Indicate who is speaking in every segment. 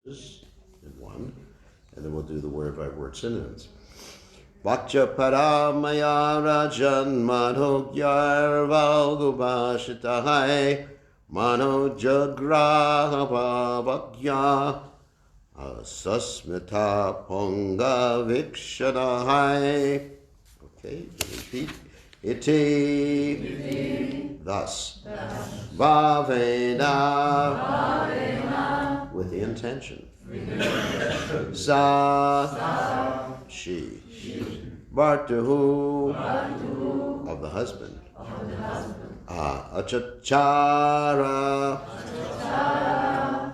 Speaker 1: in one, and then we'll do the word by word synonyms. Vakcha paramaya rajan manogyar valgubashitahai manojagraha bhavakya asasmita ponga vikshanahai. Okay, repeat. Iti. Thus. Bhavena. With the intention. Sa. She. Bhartuhu. Of the husband. Achachara.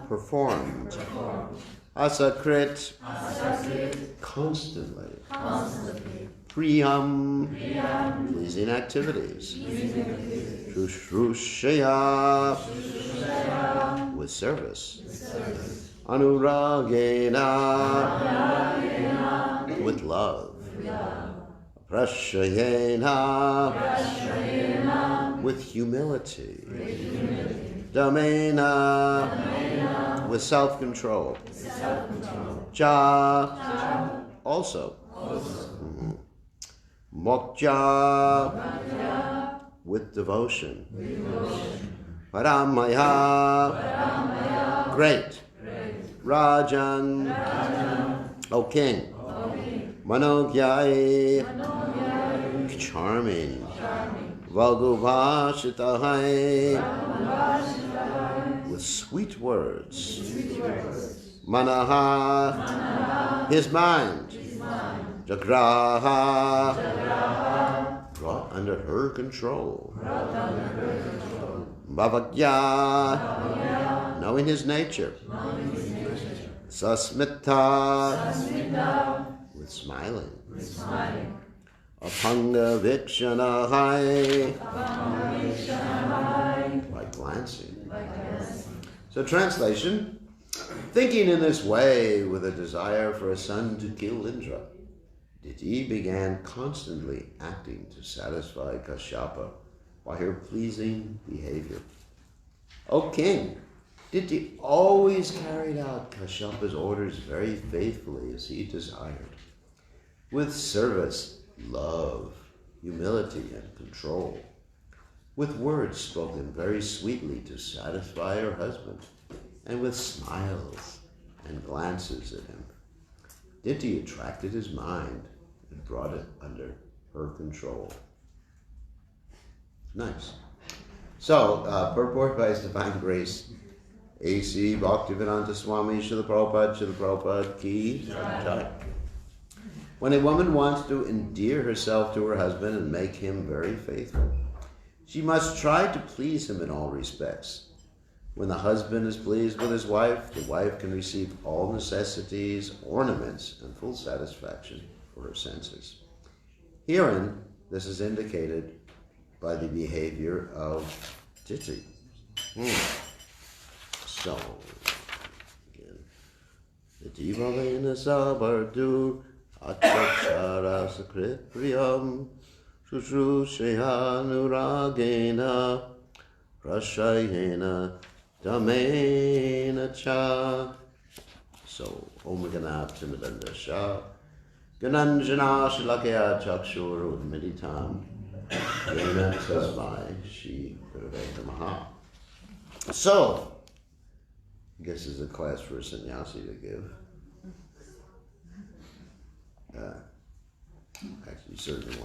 Speaker 1: Performed. Asakrit. Constantly. Priyam. Pleasing activities. Shrushaya. With service. Anuragena. With love. Prashayena. With humility. Damena. With self-control. Cha. Also. Mokja. With devotion. Paramaya. Great. Rajan. O king. Manogyai. Charming. Valgubhashitahai. With sweet words. Manaha. His mind. Jagraha. Brought under her control. Bhavakya. Knowing his nature. Sasmita. With smiling. Apanga vikshanahai. By glancing. So translation. Thinking in this way with a desire for a son to kill Indra, Diti began constantly acting to satisfy Kashyapa by her pleasing behavior. O king, Diti always carried out Kashyapa's orders very faithfully as he desired, with service, love, humility, and control, with words spoken very sweetly to satisfy her husband, and with smiles and glances at him. Diti attracted his mind and brought it under her control. Nice. So, purport by His Divine Grace, A.C. Bhaktivedanta Swami Srila Prabhupada Ki Jai. When a woman wants to endear herself to her husband and make him very faithful, she must try to please him in all respects. When the husband is pleased with his wife, the wife can receive all necessities, ornaments, and full satisfaction for her senses. Herein, this is indicated by the behavior of Diti. So, again, Diti Bhavena Sabardu Achachara Sakrit Priyam Shushrusheha Nuragena Prashayena Damena Cha. So, Om Ganab Timidanda Shah Gananjana Shalakya Chakshur Udmeditam Yena Tasmai Shi Guruveta. So, I guess this is a class for a sannyasi to give. Actually, you certainly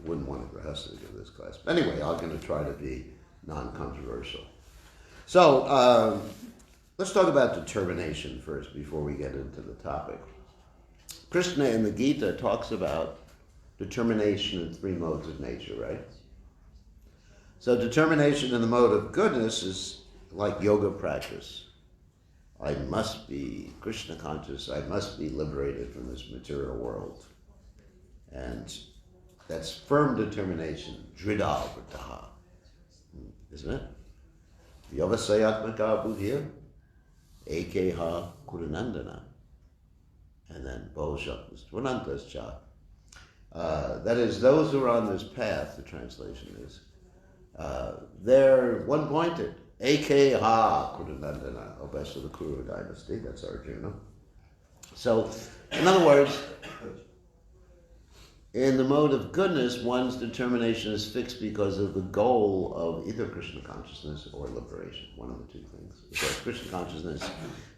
Speaker 1: wouldn't want a grahasta to give this class. But anyway, I'm going to try to be non-controversial. So, let's talk about determination first before we get into the topic. Krishna in the Gita talks about determination in three modes of nature, right? So determination in the mode of goodness is like yoga practice. I must be Krishna conscious, I must be liberated from this material world. And that's firm determination, dridha vrtaha, isn't it? Vyavasayatmaka buddhya, ekeha kurunandana. And then Bhojatmastvanantascha. That is, those who are on this path, the translation is, they're one-pointed. A.K.Ha. Kurunandana, best of the Kuru dynasty. That's Arjuna. So, in other words, in the mode of goodness, one's determination is fixed because of the goal of either Krishna consciousness or liberation, one of the two things. Because Krishna consciousness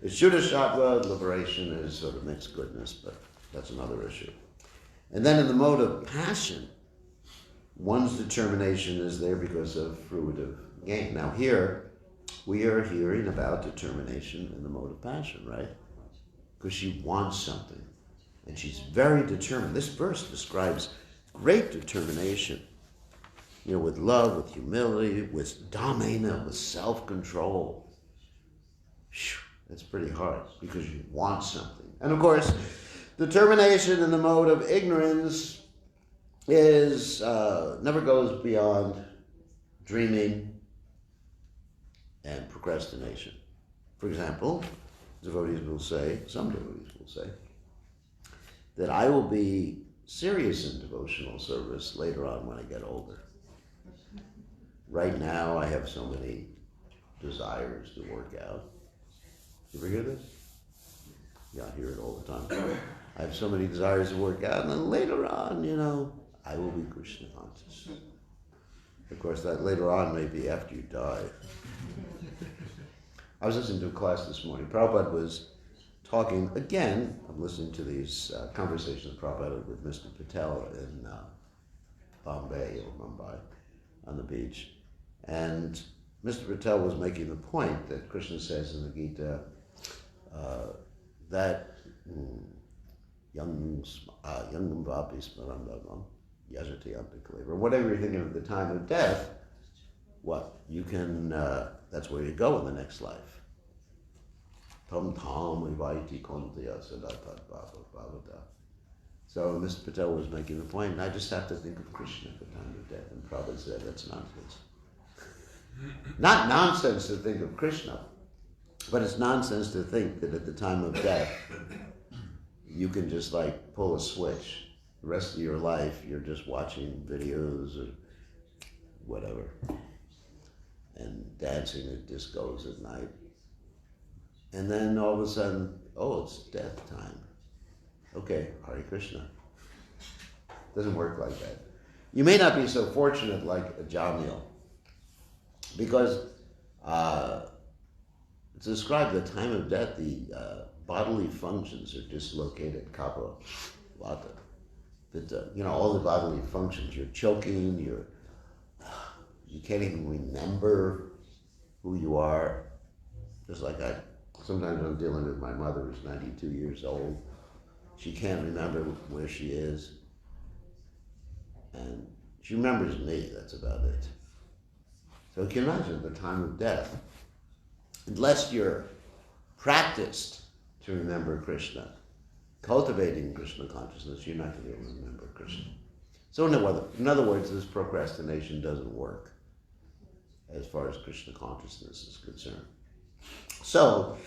Speaker 1: is Shuddha-sattva, liberation is sort of mixed goodness, but that's another issue. And then in the mode of passion, one's determination is there because of fruitive gain. Now here, we are hearing about determination in the mode of passion, right? Because she wants something. And she's very determined. This verse describes great determination. You know, with love, with humility, with dhamena, with self-control. That's pretty hard because you want something. And of course, determination in the mode of ignorance is never goes beyond dreaming and procrastination. For example, devotees will say, some devotees will say, that I will be serious in devotional service later on when I get older. Right now, I have so many desires to work out. You ever hear this? Yeah, I hear it all the time. I have so many desires to work out, and then later on, you know, I will be Krishna conscious. Of course, that later on may be after you die. I was listening to a class this morning. Prabhupada was talking, again, I'm listening to these conversations Prabhupada had with Mr. Patel in Bombay or Mumbai on the beach. And Mr. Patel was making the point that Krishna says in the Gita that young vapi smarandamam yajati antakaleva, whatever you're thinking of the time of death, what? You can, that's where you go in the next life. Tam tam ivaiti kontya sadatat bhavata. So Mr. Patel was making the point, I just have to think of Krishna at the time of death. And Prabhupada said, that's nonsense. Not nonsense to think of Krishna, but it's nonsense to think that at the time of death, you can just like pull a switch. The rest of your life, you're just watching videos or whatever, and dancing at discos at night. And then all of a sudden, oh, it's death time. Okay, Hare Krishna. Doesn't work like that. You may not be so fortunate like a Jamil, because to describe the time of death, the bodily functions are dislocated, kapha, vata. That, you know, all the bodily functions, you're choking, you can't even remember who you are. Just like sometimes I'm dealing with my mother who's 92 years old. She can't remember where she is. And she remembers me, that's about it. So you can imagine the time of death. Unless you're practiced to remember Krishna, cultivating Krishna consciousness, you're not going to be able to remember Krishna. So in other words, this procrastination doesn't work as far as Krishna consciousness is concerned. So,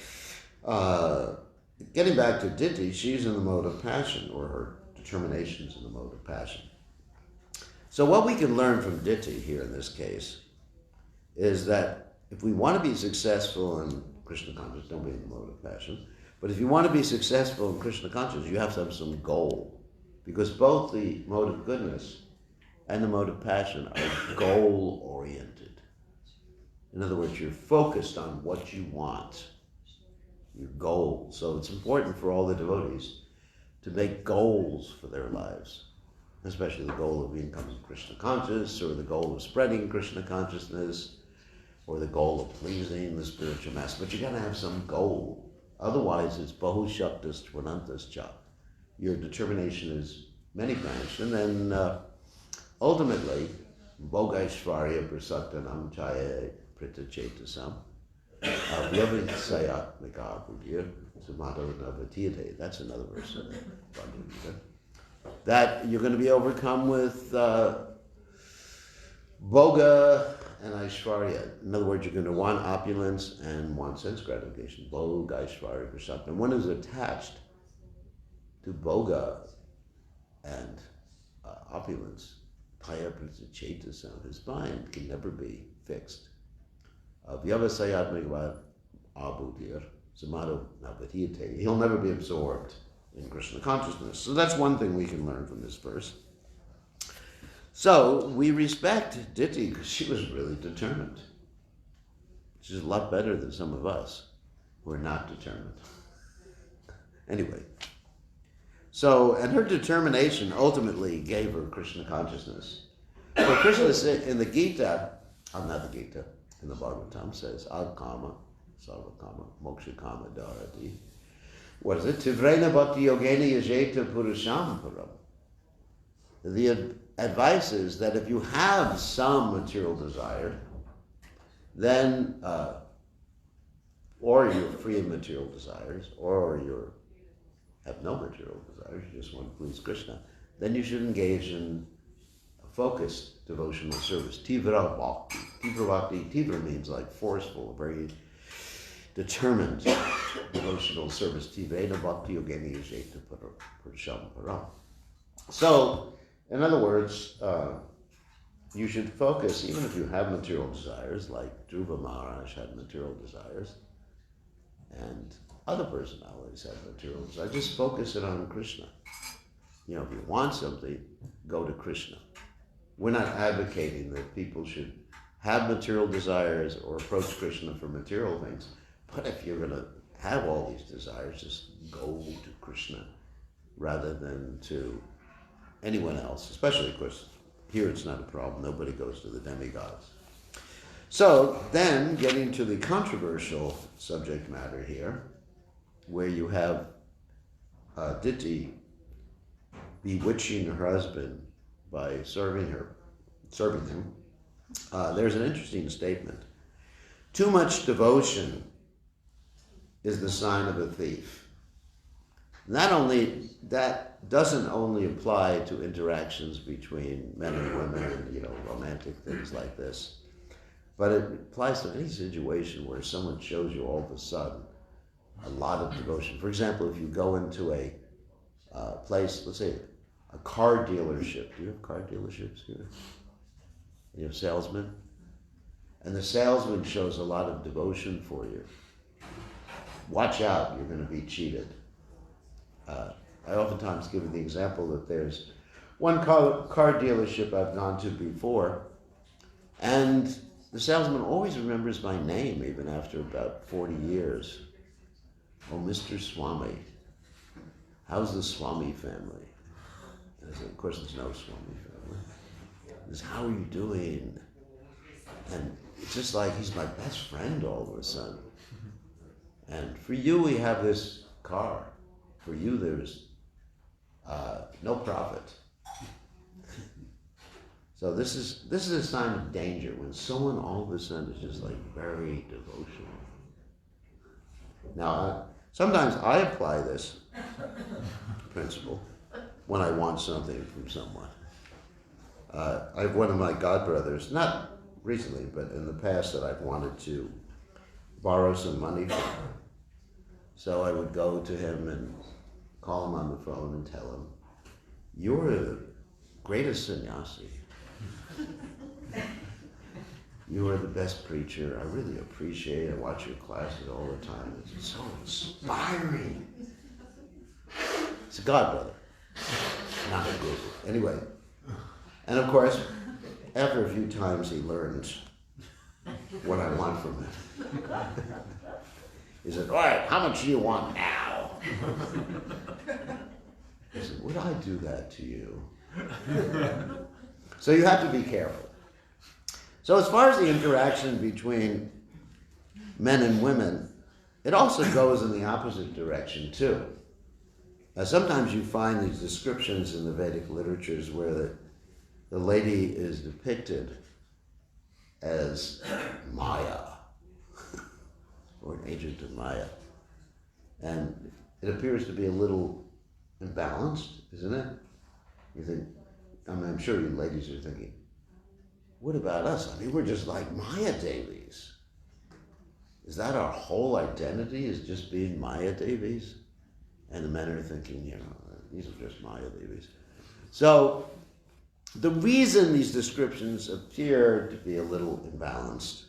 Speaker 1: getting back to Diti, she's in the mode of passion, or her determination's in the mode of passion. So what we can learn from Diti here in this case is that if we want to be successful in Krishna consciousness, don't be in the mode of passion, but if you want to be successful in Krishna consciousness, you have to have some goal. Because both the mode of goodness and the mode of passion are goal-oriented. In other words, you're focused on what you want, your goal. So it's important for all the devotees to make goals for their lives, especially the goal of becoming Krishna conscious, or the goal of spreading Krishna consciousness, or the goal of pleasing the spiritual master. But you gotta have some goal. Otherwise, it's bahu shaktas tvanantas cha. Your determination is many-branched, and then ultimately, bhogaishvarya prasaktanam chaya pritachetasam vyavitsayatmika buddhya samadhanavatyate. That's another verse in the Bhagavad Gita. That you're going to be overcome with bhoga and aishvarya. In other words, you're going to want opulence and want sense gratification. Bhoga, aishvarya, prasakta. One is attached to bhoga and opulence. Paya pratichetasam. His mind can never be fixed. Vyavasayatmika abudir samadho navadhyate. He'll never be absorbed in Krishna consciousness. So that's one thing we can learn from this verse. So we respect Diti because she was really determined. She's a lot better than some of us who are not determined. Anyway, so, and her determination ultimately gave her Krishna consciousness. So Krishna in the Gita, not the Gita, in the Bhagavatam says, Agkama, Sarvakama, Moksha Kama Dharati. What is it? Tivrena Bhakti Yogeni Yajeta Purusham Param. The advice is that if you have some material desire, then, or you're free of material desires, or you have no material desires, you just want to please Krishna, then you should engage in a focused devotional service. Tivra Bhakti. Tivra Bhakti, Tivra means like forceful, very determined devotional service. Tivrena Bhakti Yogeni Yajeta Purusham Param. So, in other words, you should focus, even if you have material desires, like Dhruva Maharaj had material desires, and other personalities have material desires, just focus it on Krishna. You know, if you want something, go to Krishna. We're not advocating that people should have material desires or approach Krishna for material things, but if you're going to have all these desires, just go to Krishna rather than to anyone else, especially, of course, here it's not a problem. Nobody goes to the demigods. So then, getting to the controversial subject matter here, where you have Diti bewitching her husband by serving him, there's an interesting statement. Too much devotion is the sign of a thief. That doesn't only apply to interactions between men and women, romantic things like this, but it applies to any situation where someone shows you all of a sudden a lot of devotion. For example, if you go into a place, let's say a car dealership. Do you have car dealerships here? You have salesmen? And the salesman shows a lot of devotion for you. Watch out, you're going to be cheated. I oftentimes give the example that there's one car dealership I've gone to before, and the salesman always remembers my name even after about 40 years. Oh, Mr. Swami, how's the Swami family? And I said, of course there's no Swami family. He says, how are you doing? And it's just like he's my best friend all of a sudden. And for you, we have this car. For you, there's no profit. So this is a sign of danger when someone all of a sudden is just like very devotional. Now, sometimes I apply this principle when I want something from someone. I have one of my godbrothers, not recently, but in the past, that I've wanted to borrow some money from. So I would go to him and call him on the phone and tell him, you're the greatest sannyasi. You are the best preacher. I really appreciate it. I watch your classes all the time. It's so inspiring. It's a godbrother, not a guru. Anyway, and of course, after a few times he learns what I want from him. He said, all right, how much do you want now? I said, would I do that to you? So you have to be careful. So as far as the interaction between men and women, it also goes in the opposite direction too. Sometimes you find these descriptions in the Vedic literatures where the lady is depicted as Maya, or an agent of Maya. And it appears to be a little imbalanced, isn't it? You think, I'm sure you ladies are thinking, what about us? I mean, we're just like Maya Devis. Is that our whole identity, is just being Maya Devis? And the men are thinking, these are just Maya Devis. So the reason these descriptions appear to be a little imbalanced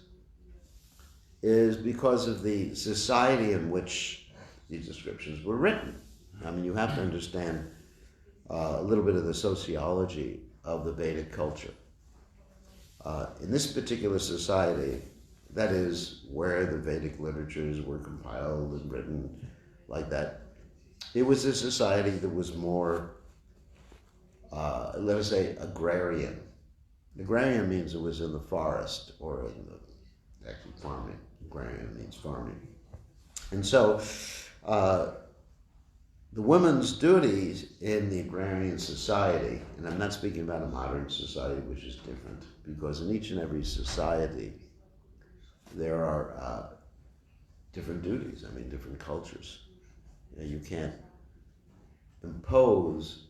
Speaker 1: is because of the society in which these descriptions were written. I mean, you have to understand a little bit of the sociology of the Vedic culture. In this particular society, that is where the Vedic literatures were compiled and written like that, it was a society that was more, let us say, agrarian. Agrarian means it was in the forest or in the, actually farming. Agrarian means farming. And so the woman's duties in the agrarian society, and I'm not speaking about a modern society, which is different, because in each and every society there are different duties, I mean different cultures. You can't impose,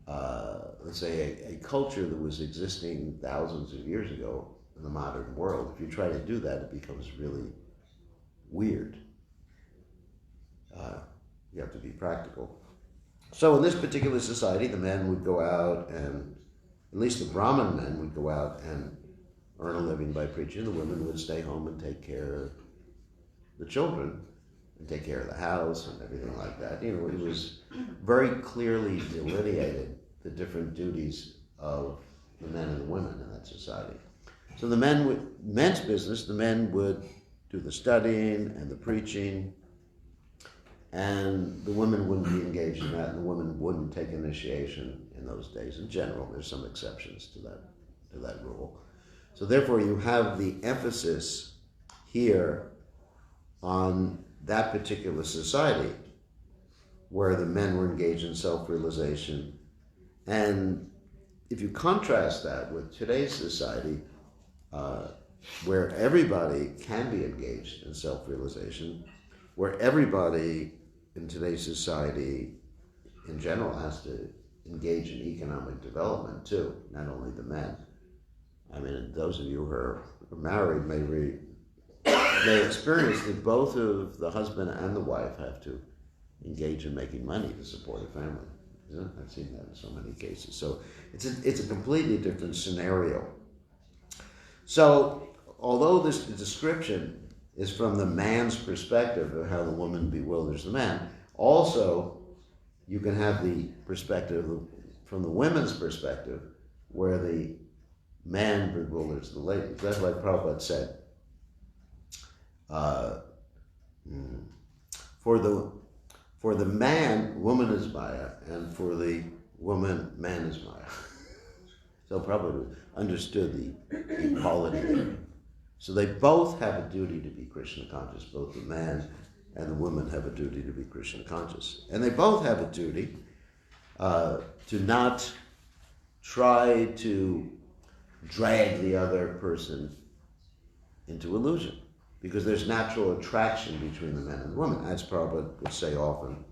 Speaker 1: let's say, a culture that was existing thousands of years ago in the modern world. If you try to do that, it becomes really weird. You have to be practical. So in this particular society, the men would go out and, at least the Brahmin men would go out and earn a living by preaching. The women would stay home and take care of the children and take care of the house and everything like that. You know, it was very clearly delineated, the different duties of the men and the women in that society. So the men's business, the men would do the studying and the preaching, and the women wouldn't be engaged in that, and the women wouldn't take initiation in those days. In general, there's some exceptions to that rule. So therefore, you have the emphasis here on that particular society where the men were engaged in self-realization. And if you contrast that with today's society, where everybody can be engaged in self-realization, where everybody in today's society in general has to engage in economic development too, not only the men. I mean, those of you who are married may experience that both of the husband and the wife have to engage in making money to support a family. I've seen that in so many cases. So it's a completely different scenario. So although this description is from the man's perspective of how the woman bewilders the man, also you can have the perspective from the women's perspective where the man bewilders the ladies. That's why Prabhupada said, for the man, woman is Maya, and for the woman, man is Maya. So Prabhupada understood the equality there. So they both have a duty to be Krishna conscious. Both the man and the woman have a duty to be Krishna conscious. And they both have a duty to not try to drag the other person into illusion, because there's natural attraction between the men and the women. As Prabhupada would say often,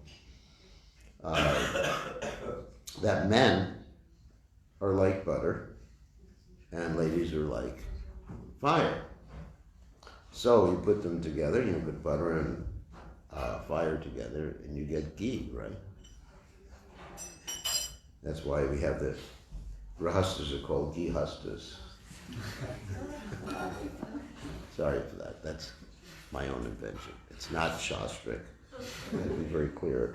Speaker 1: that men are like butter and ladies are like fire. So you put them together, you put butter and fire together, and you get ghee, right? That's why we have the grahastas are called ghee-hastas. Sorry for that. That's my own invention. It's not shastric. I have to be very clear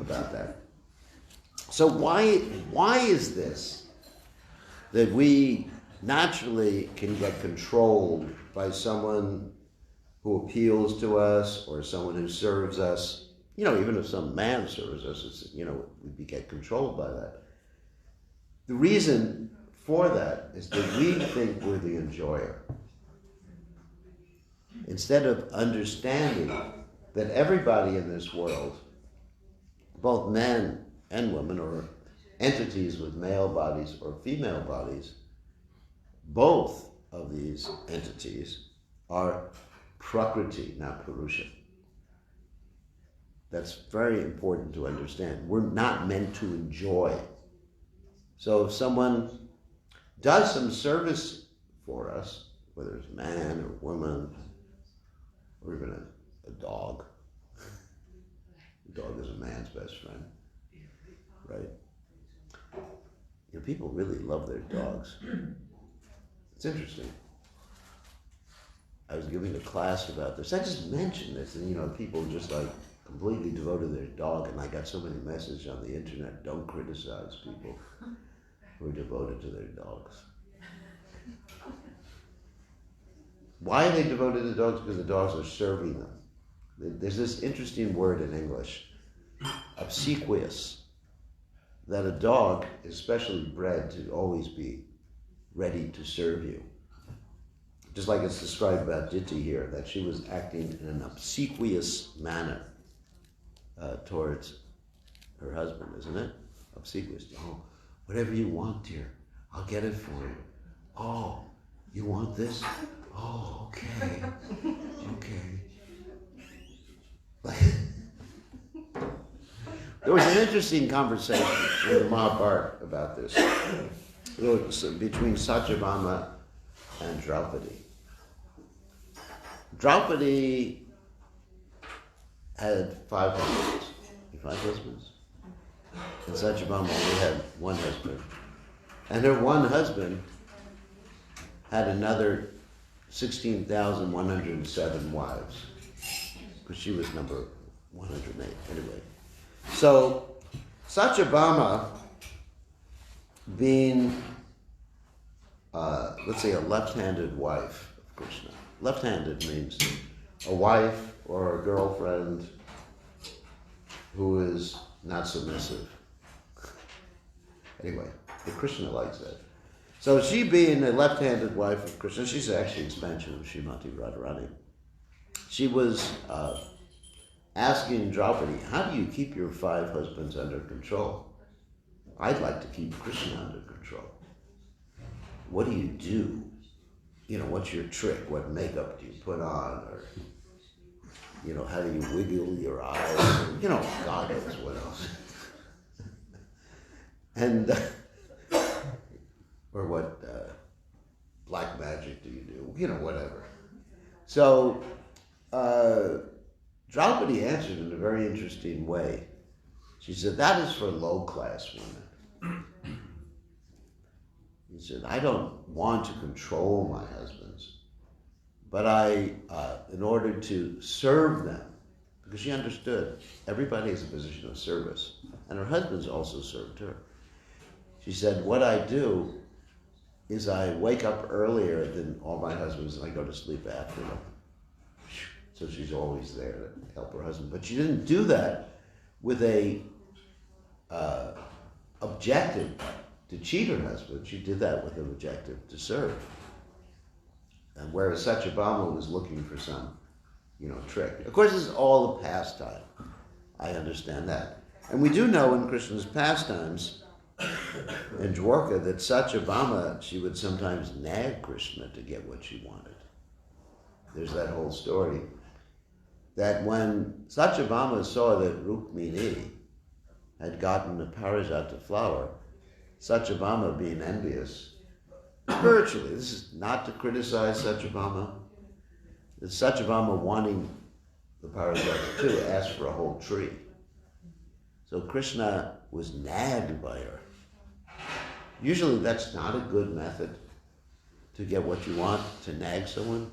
Speaker 1: about that. So why is this that we naturally can get controlled by someone who appeals to us or someone who serves us? You know, even if some man serves us, it's, you know, we get controlled by that. The reason for that is that we think we're the enjoyer, instead of understanding that everybody in this world, both men and women, or entities with male bodies or female bodies, both of these entities are Prakriti, not Purusha. That's very important to understand. We're not meant to enjoy. So if someone does some service for us, whether it's man or woman, or even a dog. A dog is a man's best friend, right? You know, people really love their dogs. It's interesting. I was giving a class about this. I just mentioned this, and people just like completely devoted to their dog, and I got so many messages on the internet, don't criticize people who are devoted to their dogs. Why are they devoted to dogs? Because the dogs are serving them. There's this interesting word in English, obsequious, that a dog is specially bred to always be ready to serve you. Just like it's described about Diti here, that she was acting in an obsequious manner towards her husband, isn't it? Obsequious. Oh, whatever you want, dear, I'll get it for you. Oh, you want this? Oh, okay. Okay. There was an interesting conversation with the Mahabharata about this. It was between Satyabhama and Draupadi. Draupadi had 5 husbands. 5 husbands? And Satyabhama only had 1 husband. And her 1 husband had another 16,107 wives. Because she was number 108. Anyway. So, Satyabhama being, let's say, a left-handed wife of Krishna. Left-handed means a wife or a girlfriend who is not submissive. Anyway, but Krishna likes that. So she being a left-handed wife of Krishna, she's actually expansion of Srimati Radharani. She was asking Draupadi, how do you keep your 5 husbands under control? I'd like to keep Krishna under control. What do you do? What's your trick? What makeup do you put on? Or, how do you wiggle your eyes? God knows what else. And, or what black magic do you do? Whatever. So, Draupadi answered in a very interesting way. She said, that is for low-class women. He said, I don't want to control my husbands, but in order to serve them, because she understood everybody has a position of service, and her husbands also served her. She said, what I do is I wake up earlier than all my husbands and I go to sleep after them. So she's always there to help her husband. But she didn't do that with a objective to cheat her husband. She did that with an objective to serve. And whereas Satyabhama was looking for some, trick. Of course, this is all a pastime. I understand that. And we do know in Krishna's pastimes in Dwarka that Satyabhama, she would sometimes nag Krishna to get what she wanted. There's that whole story. That when Satyabhama saw that Rukmini had gotten a parijata flower, Satyabhama being envious, spiritually, this is not to criticize Satyabhama, it's Satyabhama wanting the parijata too, asked for a whole tree. So Krishna was nagged by her. Usually that's not a good method to get what you want, to nag someone.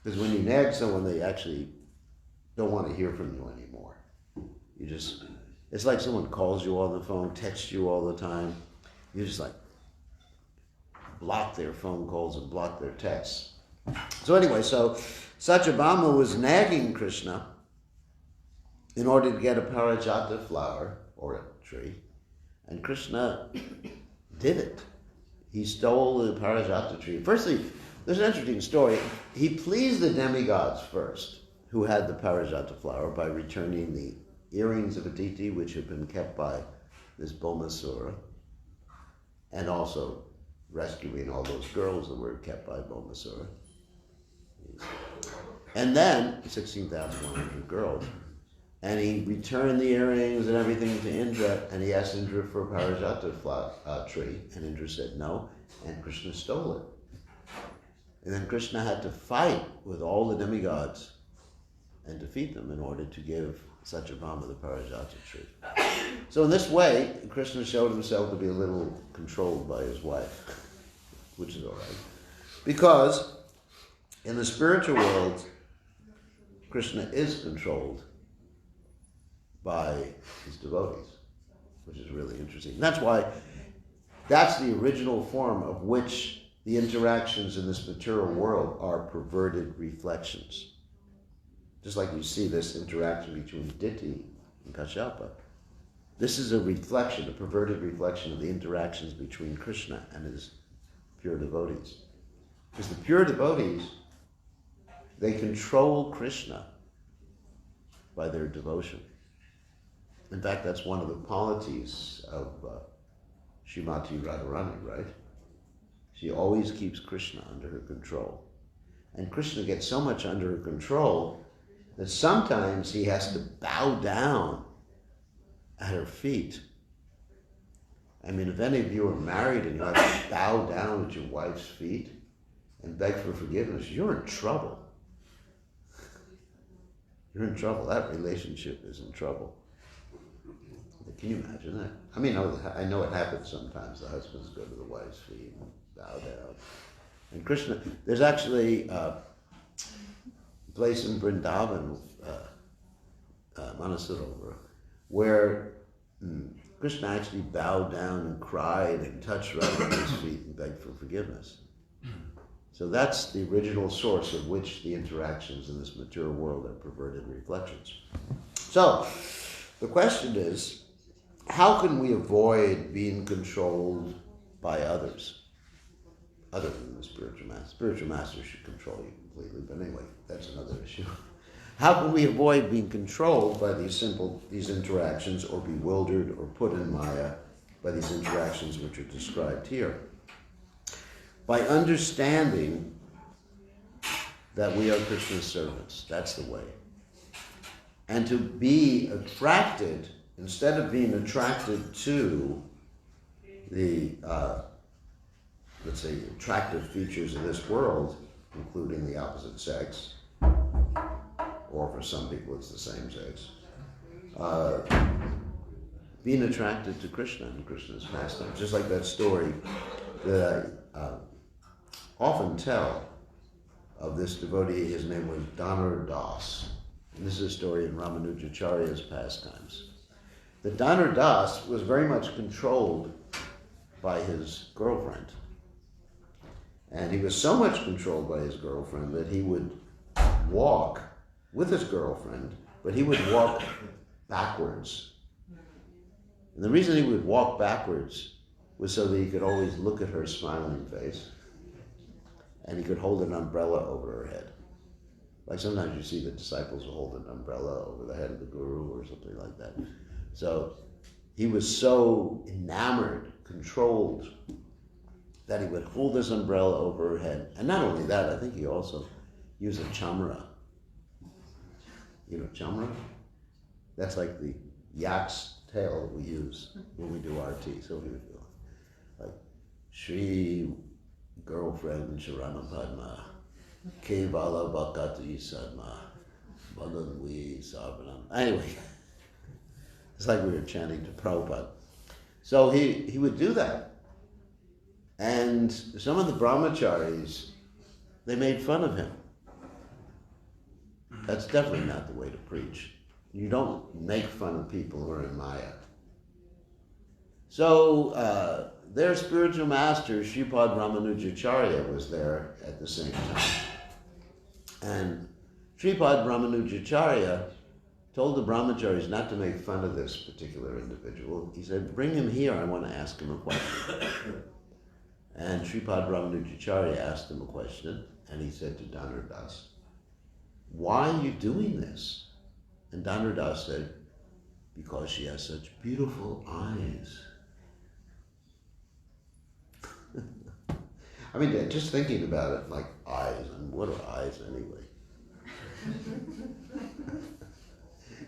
Speaker 1: Because when you nag someone, they actually don't want to hear from you anymore. It's like someone calls you on the phone, texts you all the time. You just like block their phone calls and block their texts. So anyway, so Satyabhama was nagging Krishna in order to get a parijata flower or a tree, and Krishna did it. He stole the parijata tree. Firstly, there's an interesting story. He pleased the demigods first, who had the parijata flower, by returning the earrings of Aditi, which had been kept by this Bhaumasura, and also rescuing all those girls that were kept by Bhaumasura. And then, 16,100 girls. And he returned the earrings and everything to Indra, and he asked Indra for a parijata tree, and Indra said no, and Krishna stole it. And then Krishna had to fight with all the demigods and defeat them in order to give Satyabhama the parijata tree. So in this way, Krishna showed himself to be a little controlled by his wife, which is all right. Because In the spiritual world, Krishna is controlled by his devotees, which is really interesting. And that's why that's the original form of which the interactions in this material world are perverted reflections. Just like you see this interaction between Diti and Kashyapa. This is a reflection, a perverted reflection of the interactions between Krishna and his pure devotees. Because the pure devotees, they control Krishna by their devotion. In fact, that's one of the qualities of Srimati Radharani, right? She always keeps Krishna under her control. And Krishna gets so much under her control that sometimes he has to bow down at her feet. I mean, if any of you are married and you have to bow down at your wife's feet and beg for forgiveness, you're in trouble. You're in trouble. That relationship is in trouble. Can you imagine that? I mean, I know it happens sometimes. The husbands go to the wife's feet and bow down. And Krishna, there's actually a place in Vrindavan, Manasarovar, where Krishna actually bowed down and cried and touched Radharani's feet and begged for forgiveness. So that's the original source of which the interactions in this material world are perverted reflections. So, the question is, how can we avoid being controlled by others, other than the spiritual master? Spiritual masters should control you completely, but anyway, that's another issue. How can we avoid being controlled by these interactions, or bewildered or put in Maya by these interactions which are described here? By understanding that we are Krishna's servants. That's the way. And to be attracted, instead of being attracted to the, let's say, attractive features of this world, including the opposite sex, or for some people it's the same sex, being attracted to Krishna and Krishna's pastimes. Just like that story that I often tell of this devotee. His name was Damodar Das. And this is a story in Ramanujacharya's pastimes. The Damodar Das was very much controlled by his girlfriend. And he was so much controlled by his girlfriend that he would walk with his girlfriend, but he would walk backwards. And the reason he would walk backwards was so that he could always look at her smiling face, and he could hold an umbrella over her head. Like sometimes you see the disciples will hold an umbrella over the head of the guru or something like that. So he was so enamored, controlled, that he would hold this umbrella over her head. And not only that, I think he also used a chamra. You know chamra? That's like the yak's tail that we use when we do RT. So he would go like, Shri girlfriend Sharana Padma, Kevala Bhakti Sadma, Bhagavani Sarvanam. Anyway, it's like we were chanting to Prabhupada. So he would do that. And some of the brahmacharis, they made fun of him. That's definitely not the way to preach. You don't make fun of people who are in Maya. So their spiritual master, Shripad Ramanujacharya, was there at the same time. And Shripad Ramanujacharya told the brahmacharis not to make fun of this particular individual. He said, bring him here, I want to ask him a question. And Shripad Ramanujacharya asked him a question, and he said to Damodar Das, why are you doing this? And Damodar Das said, because she has such beautiful eyes. I mean, just thinking about it, like eyes, and what are eyes anyway?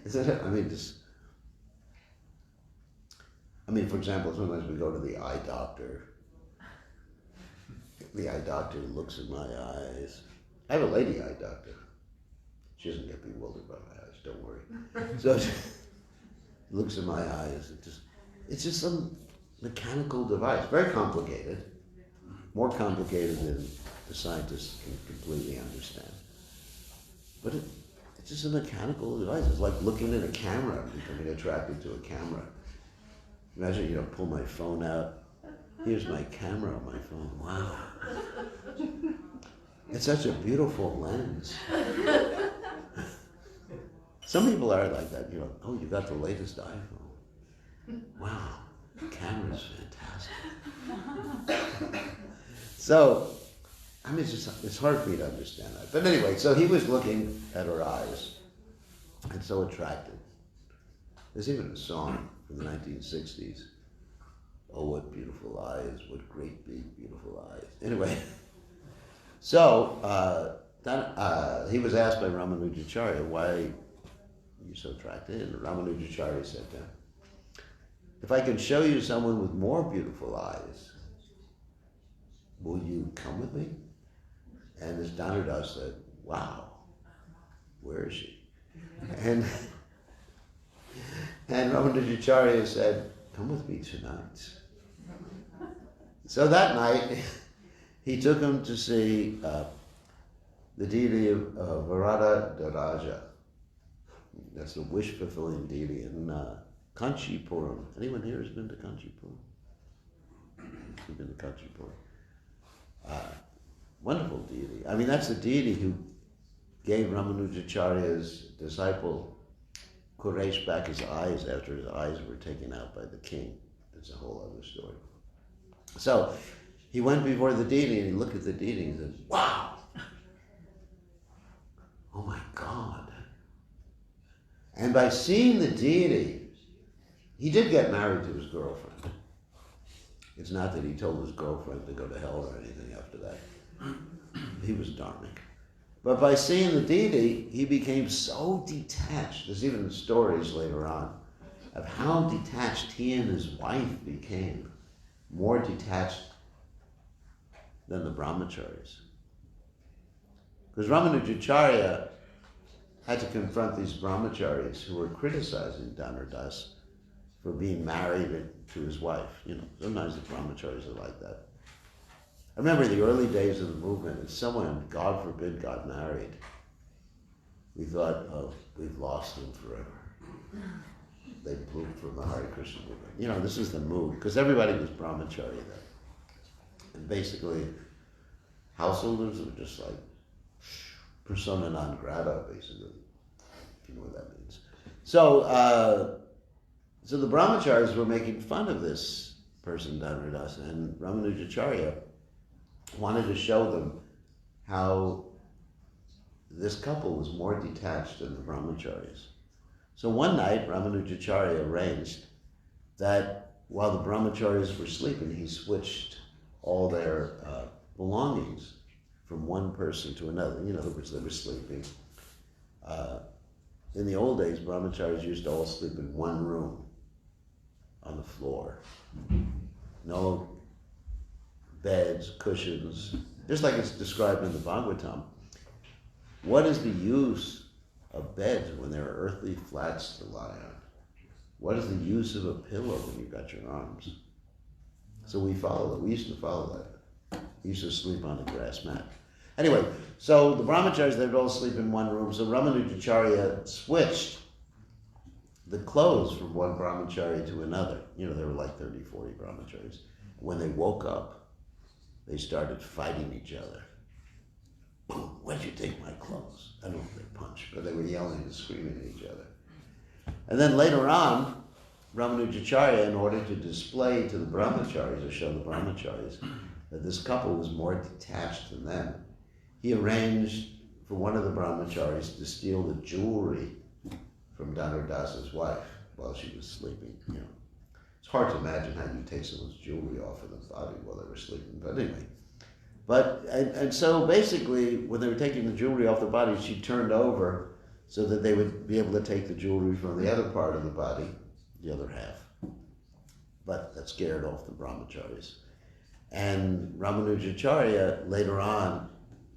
Speaker 1: Isn't it? I mean, for example, sometimes we go to the eye doctor. The eye doctor looks at my eyes. I have a lady eye doctor. She doesn't get bewildered by my eyes, don't worry. So she looks at my eyes. It's just some mechanical device, very complicated. More complicated than the scientists can completely understand. But it's just a mechanical device. It's like looking at a camera, becoming attracted to a camera. Imagine, pull my phone out. Here's my camera on my phone. Wow. It's such a beautiful lens. Some people are like that. Oh, you got the latest iPhone. Wow, the camera's fantastic. So, it's hard for me to understand that. But anyway, so he was looking at her eyes and so attracted. There's even a song from the 1960s. Oh, what beautiful eyes, what great big beautiful eyes. Anyway, so he was asked by Ramanujacharya, why are you so attracted? And Ramanujacharya said to him, if I can show you someone with more beautiful eyes, will you come with me? And this Dhanurdas said, wow, where is she? And Ramanujacharya said, come with me tonight. So that night, he took him to see the deity of Varada Daraja. That's the wish-fulfilling deity in Kanchipuram. Anyone here has been to Kanchipuram? You've been to Kanchipuram. Wonderful deity. That's the deity who gave Ramanujacharya's disciple Quresh back his eyes after his eyes were taken out by the king. That's a whole other story. So he went before the deity and he looked at the deity and said, wow! Oh my God. And by seeing the deity, he did get married to his girlfriend. It's not that he told his girlfriend to go to hell or anything after that. He was dharmic. But by seeing the deity, he became so detached. There's even stories later on of how detached he and his wife became. More detached than the brahmacharis. Because Ramanujacharya had to confront these brahmacharis who were criticizing Dhanurdas for being married to his wife. Sometimes the brahmacharis are like that. I remember the early days of the movement, if someone, God forbid, got married, we thought, oh, we've lost them forever. They blew from the Hare Krishna movement. This is the mood, because everybody was brahmachari then. And basically, householders were just like persona non grata, basically, if you know what that means. So the brahmacharis were making fun of this person, Dhanurdas, and Ramanujacharya wanted to show them how this couple was more detached than the brahmacharis. So one night, Ramanujacharya arranged that while the brahmacharis were sleeping, he switched all their belongings from one person to another. In other words, they were sleeping. In the old days, brahmacharis used to all sleep in one room on the floor. No beds, cushions, just like it's described in the Bhagavatam. What is the use of beds when there are earthly flats to lie on? What is the use of a pillow when you've got your arms? So we follow that. We used to follow that. We used to sleep on a grass mat. Anyway, so the brahmacharis, they would all sleep in one room. So Ramanujacharya switched the clothes from one brahmachari to another. There were like 30, 40 brahmacharis. When they woke up, they started fighting each other. Boom, why'd you take my clothes? I don't know if they punched, but they were yelling and screaming at each other. And then later on, Ramanujacharya, in order to display to the brahmacharis, or show the brahmacharis, that this couple was more detached than them, he arranged for one of the brahmacharis to steal the jewelry from Dhanurdas's wife while she was sleeping. It's hard to imagine how you take someone's jewelry off of the body while they were sleeping, but anyway. And so basically, when they were taking the jewelry off the body, she turned over so that they would be able to take the jewelry from the other part of the body, the other half. But that scared off the brahmacharis. And Ramanujacharya later on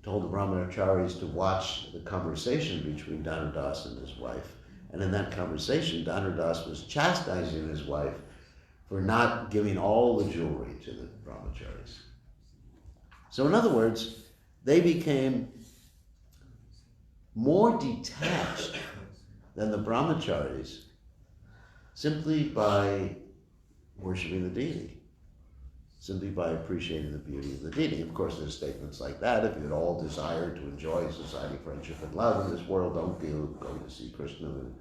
Speaker 1: told the brahmacharis to watch the conversation between Dhanurdas and his wife. And in that conversation, Dhanurdas was chastising his wife for not giving all the jewelry to the brahmacharis. So in other words, they became more detached than the brahmacharis simply by worshiping the deity, simply by appreciating the beauty of the deity. Of course, there's statements like that. If you all desire to enjoy society, friendship, and love in this world, don't go to see Krishna and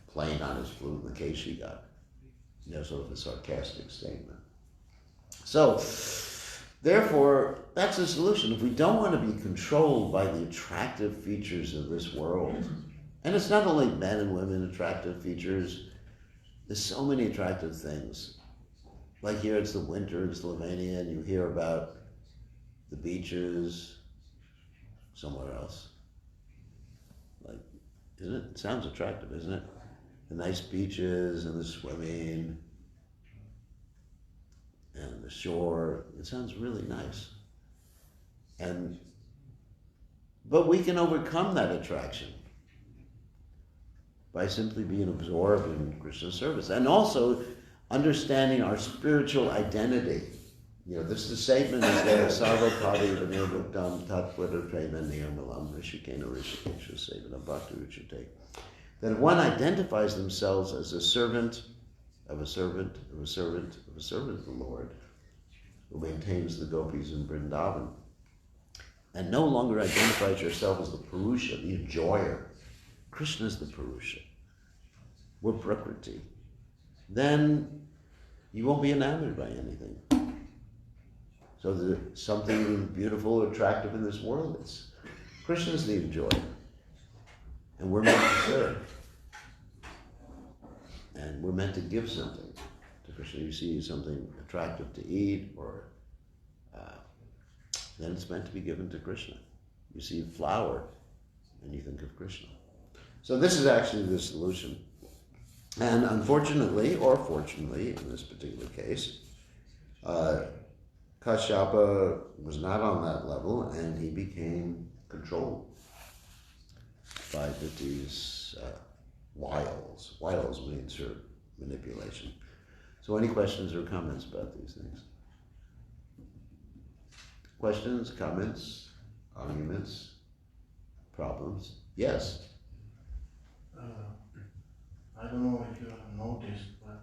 Speaker 1: playing on his flute in the case she got. Sort of a sarcastic statement. So, therefore, that's the solution. If we don't want to be controlled by the attractive features of this world, and it's not only men and women attractive features, there's so many attractive things. Like here, it's the winter in Slovenia, and you hear about the beaches somewhere else. Like, isn't it? It sounds attractive, isn't it? The nice beaches and the swimming and the shore. It sounds really nice. But we can overcome that attraction by simply being absorbed in Krishna's service. And also understanding our spiritual identity. This is the statement is there, Sarva Padi Vinirmuktam Tatvata Prema Nirmalam Rishikena Rishikesha Sevana Bhakti Ruchate. That if one identifies themselves as a servant of a servant of a servant of a servant of the Lord, who maintains the gopis in Vrindavan, and no longer identifies yourself as the Purusha, the enjoyer. Krishna is the Purusha. We're Prakriti. Then you won't be enamored by anything. So there's something beautiful or attractive in this world. Krishna is the enjoyer. And we're meant to serve. And we're meant to give something to Krishna. You see something attractive to eat, or then it's meant to be given to Krishna. You see a flower, and you think of Krishna. So this is actually the solution. And unfortunately, or fortunately, in this particular case, Kashyapa was not on that level, and he became controlled by these wiles. Wiles means manipulation. So any questions or comments about these things? Questions, comments, arguments, problems? Yes?
Speaker 2: I don't know if you have noticed, but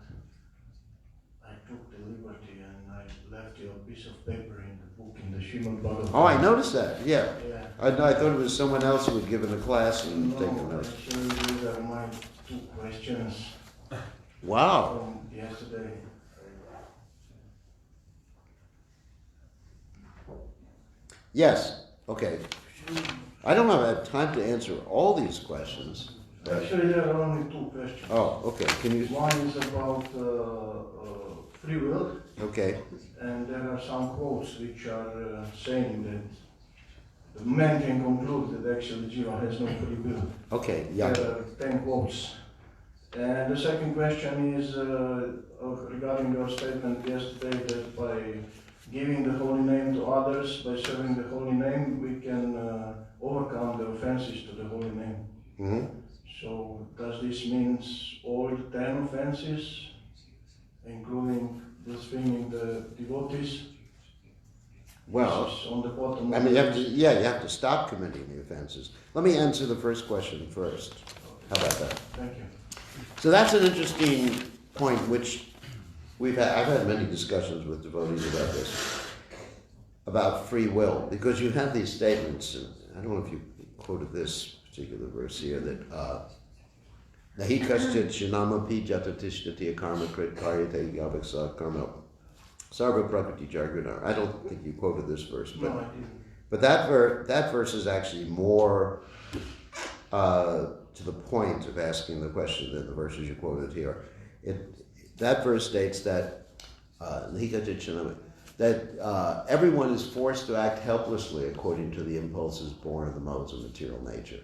Speaker 2: I took the liberty and I left you a piece of paper in the book in the Srimad Bhagavatam.
Speaker 1: Oh, I noticed that, yeah.
Speaker 2: Yeah.
Speaker 1: I thought it was someone else who had given a class and taken notes.
Speaker 2: Actually, these are my 2 questions
Speaker 1: Wow.
Speaker 2: from yesterday.
Speaker 1: Yes, okay. I don't have time to answer all these questions.
Speaker 2: Actually, there are only 2 questions.
Speaker 1: Oh, okay. Can you?
Speaker 2: One is about free will.
Speaker 1: Okay.
Speaker 2: And there are some quotes which are saying that the man can conclude that actually Jiva has no free will.
Speaker 1: Okay, yeah.
Speaker 2: There are 10 quotes. And the second question is regarding your statement yesterday that by giving the holy name to others, by serving the holy name, we can overcome the offenses to the holy name.
Speaker 1: Mm-hmm.
Speaker 2: So does this mean all 10 offenses, including blaspheming the devotees?
Speaker 1: Well,
Speaker 2: on the bottom.
Speaker 1: I mean, you have to stop committing the offenses. Let me answer the first question first. How about that?
Speaker 2: Thank you.
Speaker 1: So that's an interesting point, which I've had many discussions with devotees about this, about free will, because you have these statements, and I don't know if you quoted this particular verse here, that Nahi kaschit shinamapi jatatishtati karma krit karyate yavaksa karma sarva prakriti jargunar. I don't think you quoted this verse, but
Speaker 2: No, I didn't.
Speaker 1: But that verse is actually more to the point of asking the question than the verses you quoted here. That verse states that everyone is forced to act helplessly according to the impulses born of the modes of material nature.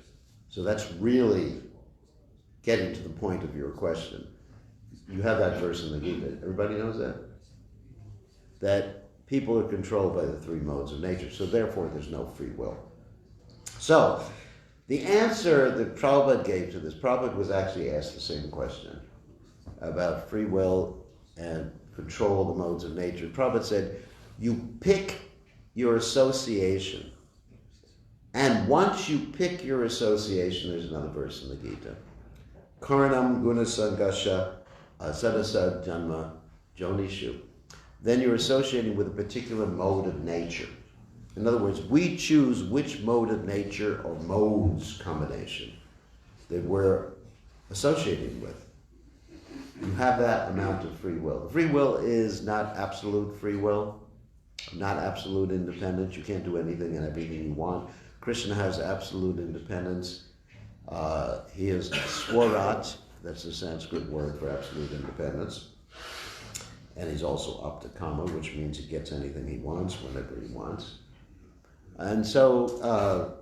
Speaker 1: So that's really getting to the point of your question. You have that verse in the Gita. Everybody knows that? That people are controlled by the 3 modes of nature, so therefore there's no free will. So, the answer that Prabhupada gave to this, Prabhupada was actually asked the same question about free will and control of the modes of nature. Prabhupada said, you pick your association And once you pick your association, there's another verse in the Gita. Karanam gunasangasha sadasa janma jonishu. Then you're associating with a particular mode of nature. In other words, we choose which mode of nature or modes combination that we're associating with. You have that amount of free will. Free will is not absolute free will, not absolute independence. You can't do anything and everything you want. Krishna has absolute independence. He is Swarat, that's the Sanskrit word for absolute independence. And he's also Aptakama, which means he gets anything he wants whenever he wants. And so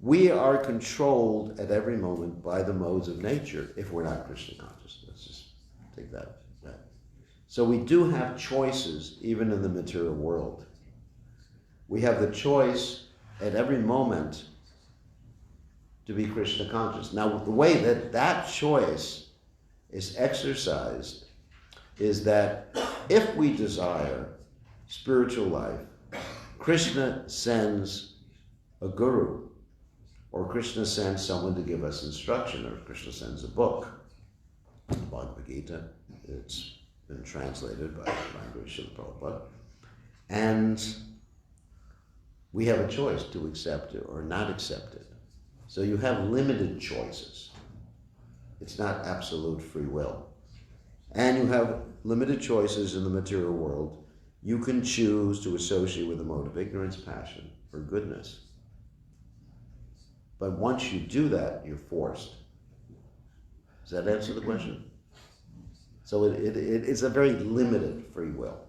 Speaker 1: we are controlled at every moment by the modes of nature if we're not Krishna conscious. Let's just take that. So we do have choices even in the material world. We have the choice at every moment to be Krishna conscious. Now, the way that that choice is exercised is that if we desire spiritual life, Krishna sends a guru, or Krishna sends someone to give us instruction, or Krishna sends a book. The Bhagavad Gita, it's been translated by Srila Prabhupada. And we have a choice to accept it or not accept it. So you have limited choices. It's not absolute free will. And you have limited choices in the material world. You can choose to associate with the mode of ignorance, passion, or goodness. But once you do that, you're forced. Does that answer the question? So it's a very limited free will,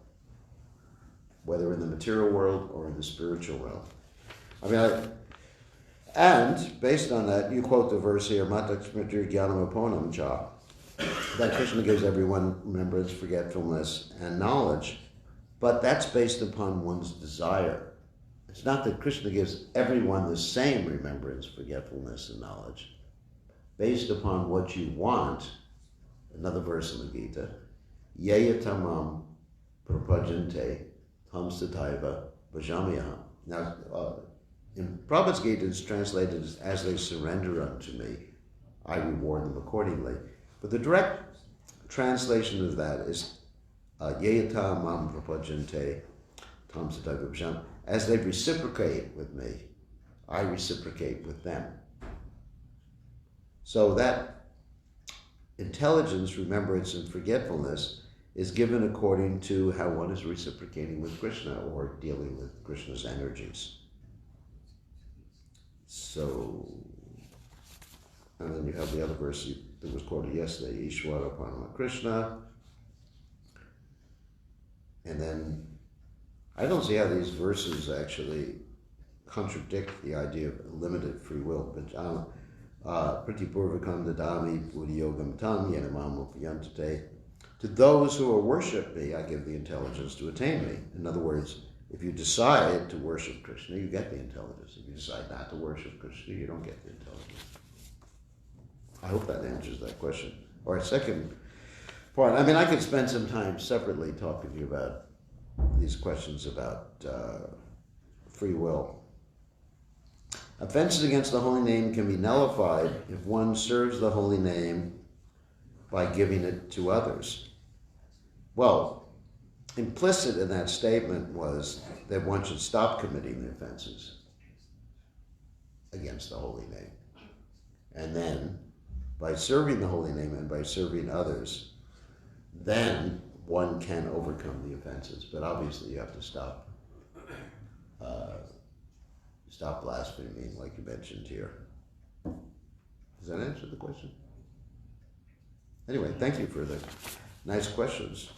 Speaker 1: whether in the material world or in the spiritual realm. And based on that, you quote the verse here, Mata Smriti Jnanam Aponam Cha, that Krishna gives everyone remembrance, forgetfulness, and knowledge. But that's based upon one's desire. It's not that Krishna gives everyone the same remembrance, forgetfulness, and knowledge. Based upon what you want, another verse in the Gita, Yeyatamam prapajante tam sataiva bhajamyaham. Now, in Prabhupada's Gita, it's translated as they surrender unto me, I reward them accordingly. But the direct translation of that is Yeyatamam prapajante tam sataiva bhajamyaham. As they reciprocate with me, I reciprocate with them. So that intelligence, remembrance, and forgetfulness is given according to how one is reciprocating with Krishna or dealing with Krishna's energies. So, and then you have the other verse that was quoted yesterday, Ishvara Parama Krishna. And then, I don't see how these verses actually contradict the idea of limited free will, but Priti Purvakam Dadami Buddhiyogam Tam Yenamam Upayantate. To those who worship me, I give the intelligence to attain me. In other words, if you decide to worship Krishna, you get the intelligence. If you decide not to worship Krishna, you don't get the intelligence. I hope that answers that question. All right, second part. I could spend some time separately talking to you about these questions about free will. Offenses against the holy name can be nullified if one serves the holy name by giving it to others. Well, implicit in that statement was that one should stop committing the offenses against the holy name. And then, by serving the holy name and by serving others, then one can overcome the offenses. But obviously you have to stop blaspheming, like you mentioned here. Does that answer the question? Anyway, thank you for the nice questions.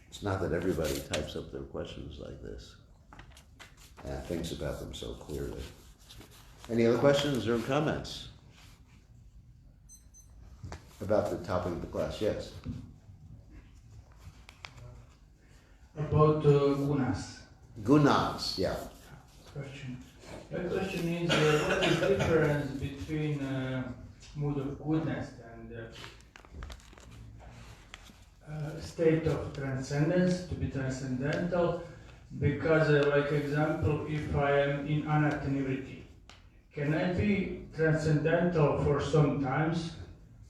Speaker 1: It's not that everybody types up their questions like this and thinks about them so clearly. Any other questions or comments about the topic of the class? Yes?
Speaker 3: About gunas.
Speaker 1: Gunas, yeah.
Speaker 3: Question. My question is, what is the difference between mood of goodness and state of transcendence, to be transcendental, Because, like example, if I am in anatta-nivritti, can I be transcendental for some times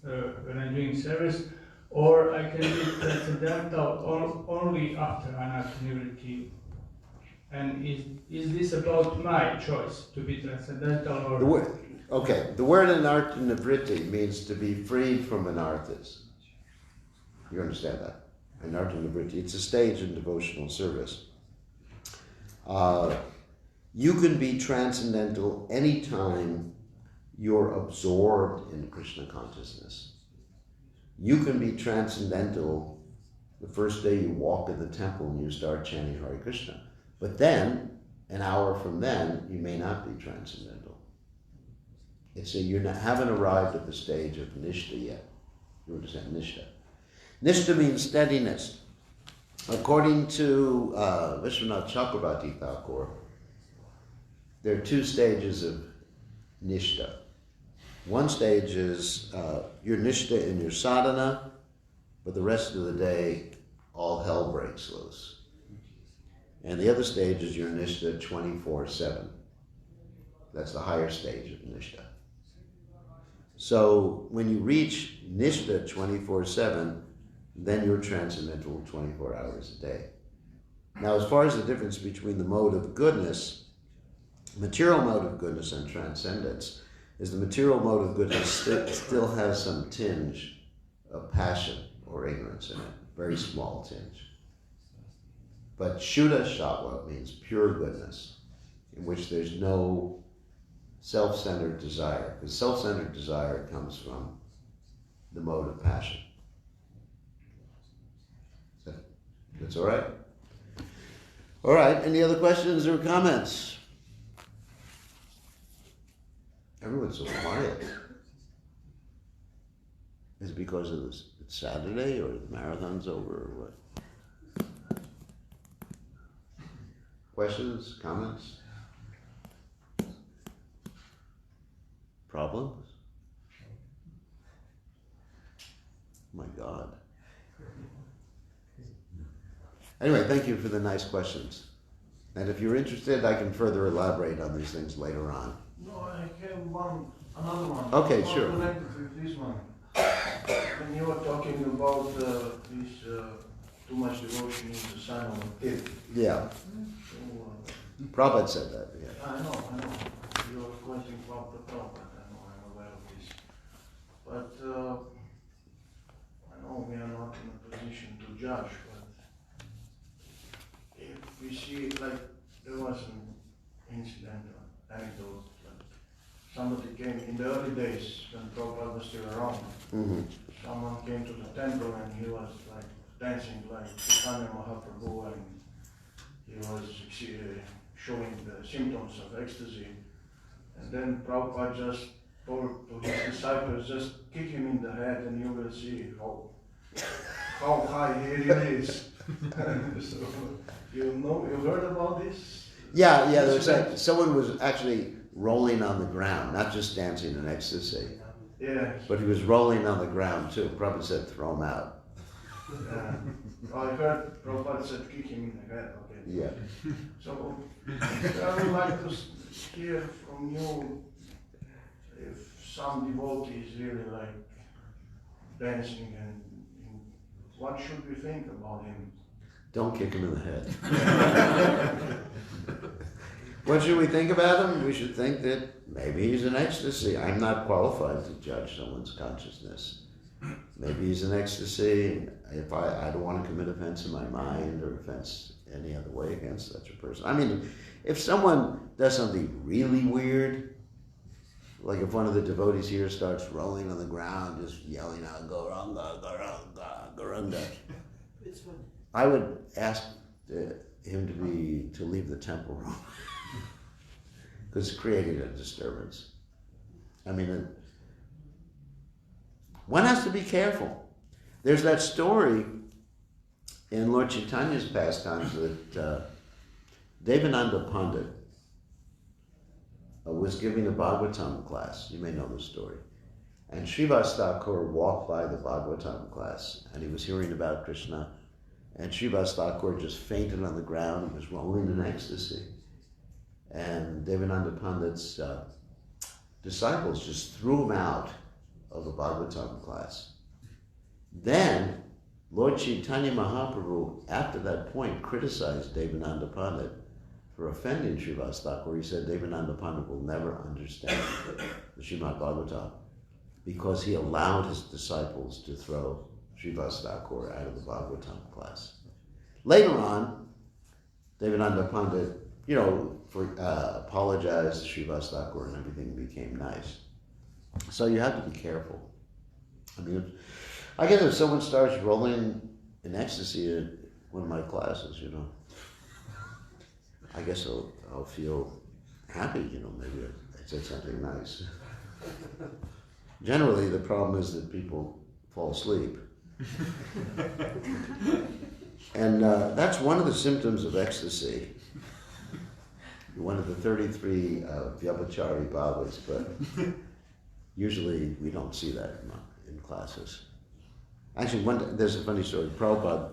Speaker 3: when I'm doing service, or I can be transcendental only after anatta-nivritti? And is this about my choice to be transcendental or?
Speaker 1: The word anartha-nivritti means to be freed from anarthas. You understand that? Anartha-nivritti. It's a stage in devotional service. You can be transcendental anytime you're absorbed in Krishna consciousness. You can be transcendental the first day you walk in the temple and you start chanting Hare Krishna. But then, an hour from then, you may not be transcendental. You haven't arrived at the stage of nishta yet. You understand nishta? Nishta means steadiness. According to Vishwanath Chakrabarti Thakur, there are two stages of nishta. One stage is your nishta in your sadhana, but the rest of the day, all hell breaks loose. And the other stage is your nishta 24/7. That's the higher stage of nishta. So when you reach nishta 24/7, then you're transcendental 24 hours a day. Now, as far as the difference between the mode of goodness, material mode of goodness and transcendence, is the material mode of goodness still has some tinge of passion or ignorance in it, very small tinge. But Shuddha Sattva means pure goodness, in which there's no self-centered desire, because self-centered desire comes from the mode of passion. That's all right? All right, any other questions or comments? Everyone's so quiet. Is it because it's Saturday or the marathon's over or what? Questions, comments? Problems? My God. Anyway, thank you for the nice questions. And if you're interested, I can further elaborate on these things later on.
Speaker 2: No, I have another one.
Speaker 1: Okay,
Speaker 2: Not
Speaker 1: sure.
Speaker 2: connected with this one. When you were talking about this too much devotion is a sign of a kid.
Speaker 1: Yeah.
Speaker 2: So,
Speaker 1: Prabhupada said that, yeah.
Speaker 2: I know. You are quoting Prabhupada. I know, I'm aware of this. But I know we are not in a position to judge, but if we see, like, there was an incident, anecdote, like somebody came in the early days when Prabhupada was still around.
Speaker 1: Mm-hmm.
Speaker 2: Someone came to the temple and he was like dancing like Chaitanya Mahaprabhu, and he was showing the symptoms of ecstasy. And then Prabhupada just told to his disciples, just kick him in the head and you will see how high he really is. So, you heard about this?
Speaker 1: Yeah, there's someone was actually rolling on the ground, not just dancing in ecstasy.
Speaker 2: Yeah.
Speaker 1: But he was rolling on the ground too. Prabhupada said, throw him out.
Speaker 2: I heard Prabhupada said, kick him in the head. Okay.
Speaker 1: Yeah.
Speaker 2: So, I would like to hear from you if some devotee is really like dancing, and what should we think about him?
Speaker 1: Don't kick him in the head. What should we think about him? We should think that maybe he's in ecstasy. I'm not qualified to judge someone's consciousness. Maybe he's in ecstasy. If I don't want to commit offense in my mind or offense any other way against such a person. I mean, if someone does something really weird, like if one of the devotees here starts rolling on the ground, just yelling out, Gauranga, Gauranga, Gauranga, I would ask him to leave the temple room. Because it's creating a disturbance. I mean, one has to be careful. There's that story in Lord Chaitanya's pastimes that Devananda Pandit was giving a Bhagavatam class. You may know the story. And Srivas Thakur walked by the Bhagavatam class, and he was hearing about Krishna, And Srivas Thakur just fainted on the ground and was rolling in ecstasy. And Devananda Pandit's disciples just threw him out of the Bhagavatam class. Then Lord Chaitanya Mahaprabhu, after that point, criticized Devananda Pandit for offending Srivas Thakur. He said Devananda Pandit will never understand the Srimad Bhagavatam because he allowed his disciples to throw Srivas Thakur out of the Bhagavatam class. Later on, Devananda Pandit, apologized to Srivas Thakur and everything became nice. So you have to be careful. I mean, I guess if someone starts rolling in ecstasy at one of my classes, I guess I'll feel happy, maybe I said something nice. Generally, the problem is that people fall asleep. And that's one of the symptoms of ecstasy. One of the 33 Vyabhachari bhavas, but usually we don't see that in classes. Actually, there's a funny story. Prabhupada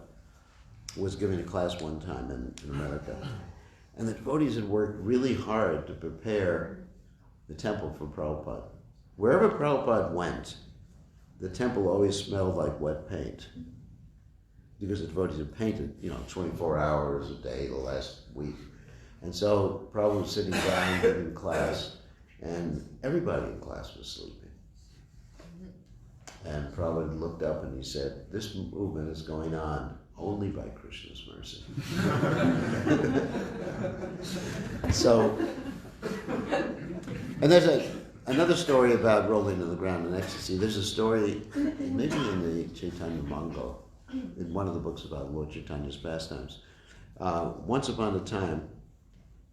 Speaker 1: was giving a class one time in America, and the devotees had worked really hard to prepare the temple for Prabhupada. Wherever Prabhupada went, the temple always smelled like wet paint, because the devotees had painted, 24 hours a day the last week. And so Prabhupada was sitting down giving class, and everybody in class was sleeping. And Prabhupada looked up and he said, "This movement is going on only by Krishna's mercy." So, and there's another story about rolling on the ground in ecstasy. There's a story, maybe in the Chaitanya Mangal, in one of the books about Lord Chaitanya's pastimes. Once upon a time,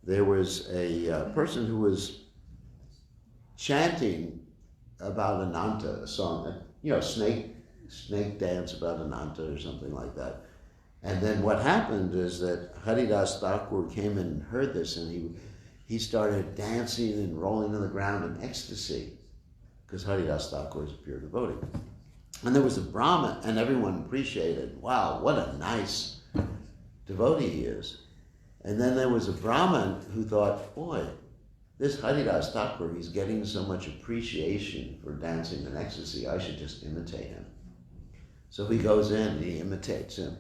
Speaker 1: there was a person who was chanting about Ananta, a song, snake dance about Ananta or something like that. And then what happened is that Haridas Thakur came and heard this, and he started dancing and rolling on the ground in ecstasy, because Haridas Thakur is a pure devotee. And there was a Brahmin, and everyone appreciated, wow, what a nice devotee he is. And then there was a Brahmin who thought, boy, this Haridas Thakur, he's getting so much appreciation for dancing in ecstasy, I should just imitate him. So he goes in and he imitates him.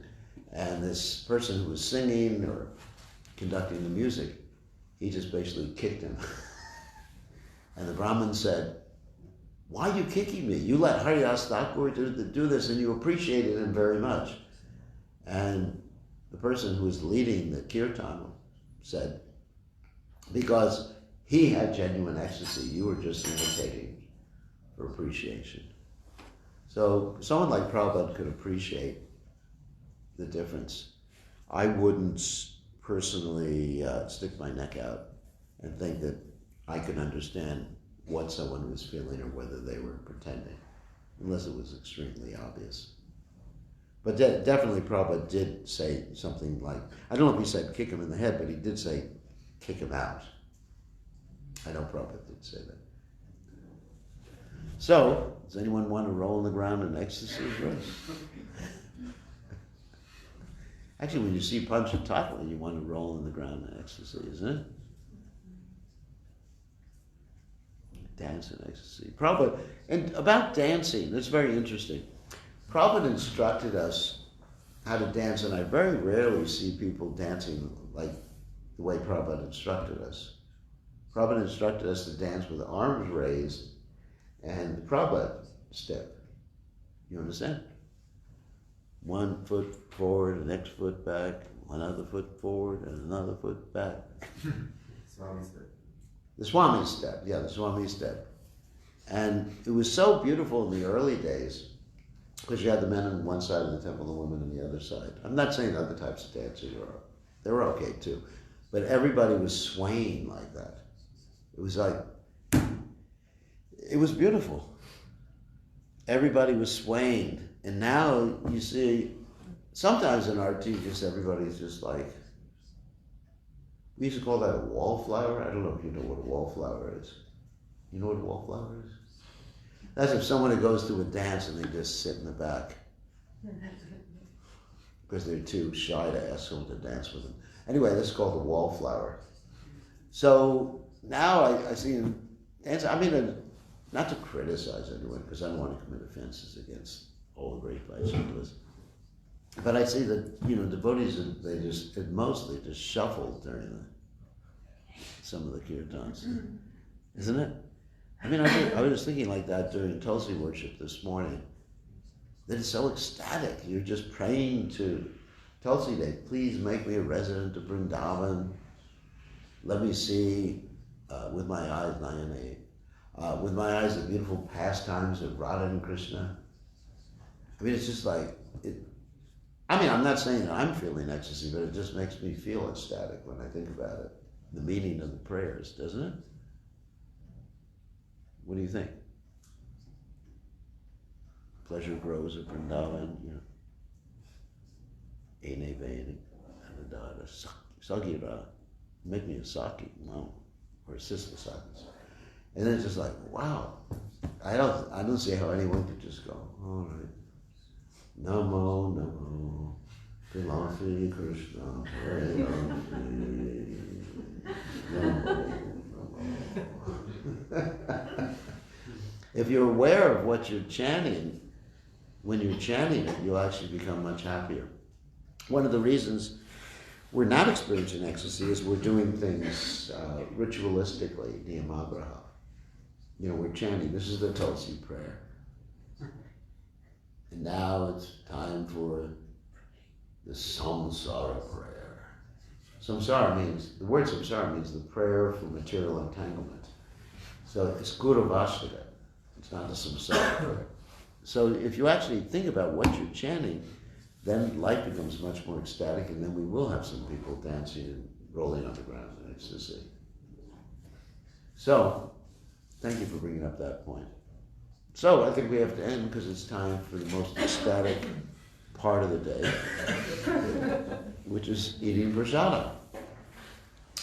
Speaker 1: And this person who was singing or conducting the music, he just basically kicked him. And the Brahmin said, "Why are you kicking me? You let Haridas Thakur do this and you appreciated him very much." And the person who was leading the kirtan said, "Because he had genuine ecstasy, you were just imitating for appreciation." So someone like Prabhupada could appreciate the difference. I wouldn't personally stick my neck out and think that I could understand what someone was feeling or whether they were pretending, unless it was extremely obvious. But definitely Prabhupada did say something like, I don't know if he said kick him in the head, but he did say kick him out. I know Prabhupada did say that. So, does anyone want to roll on the ground in ecstasy? Actually, when you see Panchatattva, you want to roll on the ground in ecstasy, isn't it? Dance in ecstasy. Prabhupada, and about dancing, that's very interesting. Prabhupada instructed us how to dance, and I very rarely see people dancing like the way Prabhupada instructed us. Prabhupada instructed us to dance with the arms raised and the Prabhupada step. You understand? One foot forward, the next foot back, one other foot forward, and another foot back.
Speaker 4: Swami step.
Speaker 1: The Swami step, yeah, the Swami step. And it was so beautiful in the early days, because you had the men on one side of the temple, the women on the other side. I'm not saying other types of dancing they were okay too, but everybody was swaying like that. It was like, it was beautiful. Everybody was swaying. And now you see, sometimes in RT, just everybody's just like, we used to call that a wallflower. I don't know if you know what a wallflower is. You know what a wallflower is? That's if someone who goes to a dance and they just sit in the back. because they're too shy to ask someone to dance with them. Anyway, this is called the wallflower. So now I see him dance. I mean, not to criticize anyone, because I don't want to commit offenses against all the great Vaishnavas. But I see that, devotees, they just shuffle during some of the kirtans. Isn't it? I mean, I was thinking like that during Tulsi worship this morning. That it's so ecstatic. You're just praying to Tulsi Day, please make me a resident of Vrindavan. Let me see with my eyes, Nayane, with my eyes the beautiful pastimes of Radha and Krishna. I mean, it's just like, I'm not saying that I'm feeling ecstasy, but it just makes me feel ecstatic when I think about it. The meaning of the prayers, doesn't it? What do you think? Pleasure grows at Vrindavan, Ene Vene, Anadada, Sagira, make me a Saki, no, or a sister Sakis. And then it's just like, wow. I don't see how anyone could just go, all right. Namo, Namo, Philosophy Krishna, Hare Namo, Namo. If you're aware of what you're chanting, when you're chanting it, you'll actually become much happier. One of the reasons we're not experiencing ecstasy is we're doing things ritualistically, niyamagraha. We're chanting, this is the Tulsi prayer. And now it's time for the Samsara Prayer. The word samsara means the prayer for material entanglement. So it's Guravashtaka. It's not the samsara prayer. So if you actually think about what you're chanting, then life becomes much more ecstatic, and then we will have some people dancing and rolling on the ground in ecstasy. So, thank you for bringing up that point. So I think we have to end because it's time for the most ecstatic part of the day, which is eating prasada.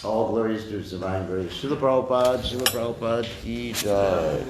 Speaker 1: All glories to His divine grace. Srila Prabhupada, ki jai.